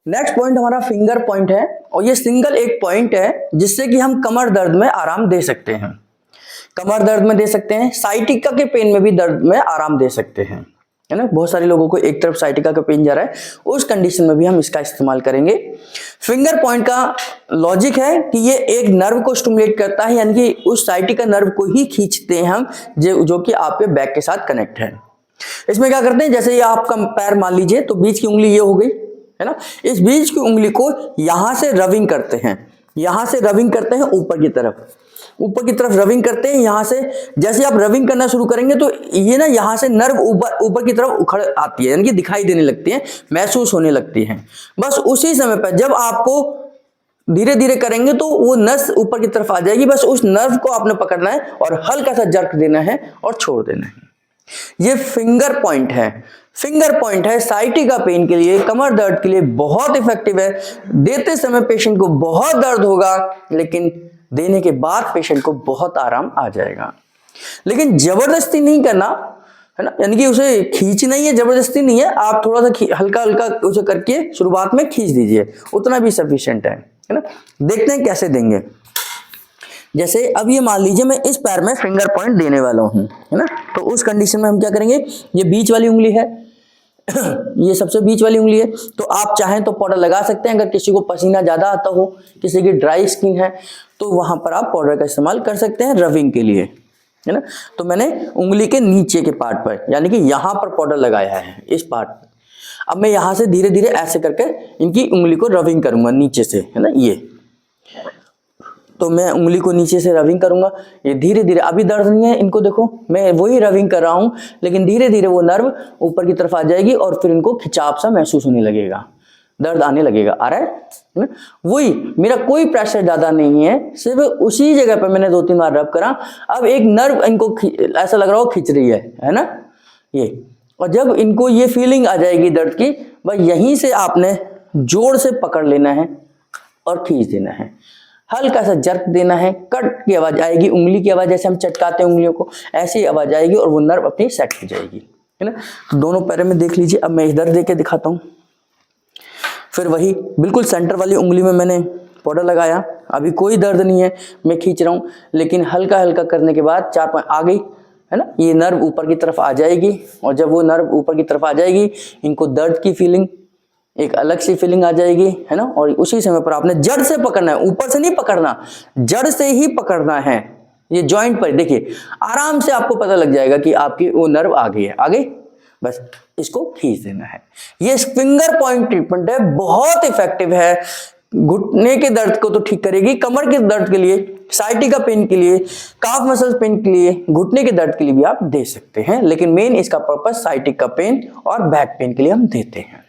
Next point हमारा finger point है और ये सिंगल एक पॉइंट है जिससे कि हम कमर दर्द में आराम दे सकते हैं। कमर दर्द में दे सकते हैं, साइटिका के पेन में भी दर्द में आराम दे सकते हैं, है ना। बहुत सारे लोगों को एक तरफ साइटिका का पेन जा रहा है, उस कंडीशन में भी हम इसका इस्तेमाल करेंगे। फिंगर पॉइंट का लॉजिक है कि ये एक नर्व को स्टिमुलेट करता है, यानी कि उस साइटिका नर्व को ही खींचते हैं हम, जो कि आपके बैक के साथ कनेक्ट है। इसमें क्या करते हैं, जैसे ये आपका पैर मान लीजिए तो बीच की उंगली ये हो गई, है ना। इस बीच की उंगली को यहां से रविंग करते हैं, यहां से रविंग करते हैं ऊपर की तरफ रविंग करते हैं। यहां से जैसे आप रविंग करना शुरू करेंगे तो ये ना यहां से नर्व ऊपर की तरफ उखड़ आती है, यानी कि दिखाई देने लगती है, महसूस होने लगती है। बस उसी समय पर जब आपको धीरे धीरे करेंगे तो वो नस ऊपर की तरफ आ जाएगी, बस उस नर्व को आपने पकड़ना है और हल्का सा जर्क देना है और छोड़ देना है। ये फिंगर पॉइंट है साइटिका पेन के लिए, कमर दर्द के लिए बहुत इफेक्टिव है। देते समय पेशेंट को बहुत दर्द होगा, लेकिन देने के बाद पेशेंट को बहुत आराम आ जाएगा। लेकिन जबरदस्ती नहीं करना, है ना, यानी कि उसे खींचना ही है, जबरदस्ती नहीं है। आप थोड़ा सा हल्का हल्का उसे करके शुरुआत में खींच दीजिए, उतना भी सफिशिएंट है ना। देखते हैं कैसे देंगे। जैसे अब ये मान लीजिए मैं इस पैर में फिंगर पॉइंट देने वाला हूं, है ना, तो उस कंडीशन में हम क्या करेंगे, ये बीच वाली उंगली है ये सबसे बीच वाली उंगली है, तो आप चाहें तो पाउडर लगा सकते हैं। अगर किसी को पसीना ज्यादा आता हो, किसी की ड्राई स्किन है, तो वहां पर आप पाउडर का इस्तेमाल कर सकते हैं रविंग के लिए, है ना। तो मैंने उंगली के नीचे के पार्ट पर, यानी कि यहां पर पाउडर लगाया है, इस पार्ट पर। अब मैं यहां से धीरे धीरे ऐसे करके इनकी उंगली को रविंग करूंगा नीचे से, है ना। ये तो मैं उंगली को नीचे से रविंग करूंगा, ये धीरे धीरे, अभी दर्द नहीं है, इनको देखो मैं वही रविंग कर रहा हूं, लेकिन धीरे धीरे वो नर्व ऊपर की तरफ आ जाएगी और फिर इनको खिंचाव सा महसूस होने लगेगा, दर्द आने लगेगा। आ रहा है वही, मेरा कोई प्रेशर ज्यादा नहीं है, सिर्फ उसी जगह पर मैंने 2-3 बार रब करा। अब एक नर्व इनको ऐसा लग रहा हो खिंच रही है ना ये, और जब इनको ये फीलिंग आ जाएगी दर्द की, बस यहीं से आपने जोर से पकड़ लेना है और खींच देना है, हल्का सा जर्क देना है, कट की आवाज आएगी, उंगली की आवाज, जैसे हम चटकाते हैं उंगलियों को, ऐसी आवाज आएगी और वो नर्व अपनी सेट हो जाएगी, है ना। तो दोनों पैरों में देख लीजिए। अब मैं इधर दे के दिखाता हूं। फिर वही बिल्कुल सेंटर वाली उंगली में मैंने पाउडर लगाया, अभी कोई दर्द नहीं है, मैं खींच रहा हूं, लेकिन हल्का हल्का करने के बाद 4-5 आ गई, है ना, ये नर्व ऊपर की तरफ आ जाएगी। और जब वो नर्व ऊपर की तरफ आ जाएगी, इनको दर्द की फीलिंग, एक अलग सी फीलिंग आ जाएगी, है ना। और उसी समय पर आपने जड़ से पकड़ना है, ऊपर से नहीं पकड़ना, जड़ से ही पकड़ना है। ये जॉइंट पर देखिए, आराम से आपको पता लग जाएगा कि आपकी वो नर्व आ गई है, आ गई, बस इसको खींच देना है। ये फिंगर पॉइंट ट्रीटमेंट है, बहुत इफेक्टिव है। घुटने के दर्द को तो ठीक करेगी, कमर के दर्द के लिए, साइटिका पेन के लिए, काफ मसल पेन के लिए, घुटने के दर्द के लिए भी आप दे सकते हैं, लेकिन मेन इसका पर्पस साइटिका पेन और बैक पेन के लिए हम देते हैं।